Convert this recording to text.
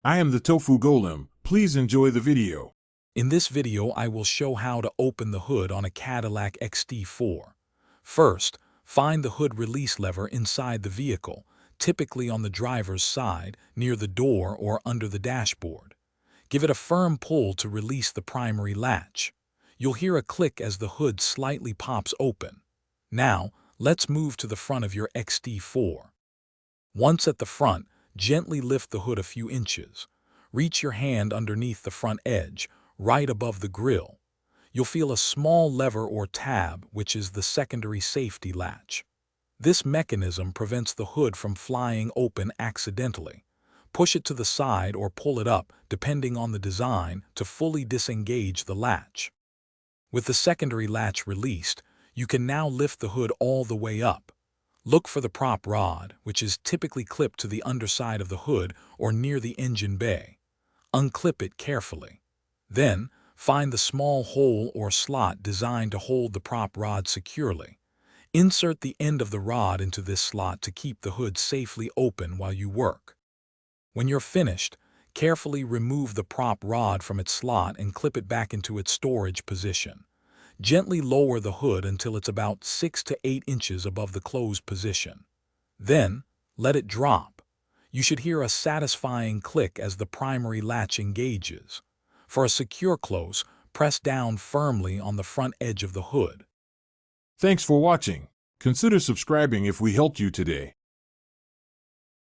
I am the Tofu Golem. Please enjoy the video. In this video, I will show how to open the hood on a Cadillac XT4. First, find the hood release lever inside the vehicle, typically on the driver's side, near the door or under the dashboard. Give it a firm pull to release the primary latch. You'll hear a click as the hood slightly pops open. Now, let's move to the front of your XT4. Once at the front, gently lift the hood a few inches. Reach your hand underneath the front edge, right above the grille. You'll feel a small lever or tab, which is the secondary safety latch. This mechanism prevents the hood from flying open accidentally. Push it to the side or pull it up, depending on the design, to fully disengage the latch. With the secondary latch released, you can now lift the hood all the way up. Look for the prop rod, which is typically clipped to the underside of the hood or near the engine bay. Unclip it carefully. Then, find the small hole or slot designed to hold the prop rod securely. Insert the end of the rod into this slot to keep the hood safely open while you work. When you're finished, carefully remove the prop rod from its slot and clip it back into its storage position. Gently lower the hood until it's about 6 to 8 inches above the closed position. Then, let it drop. You should hear a satisfying click as the primary latch engages. For a secure close, press down firmly on the front edge of the hood. Thanks for watching. Consider subscribing if we helped you today.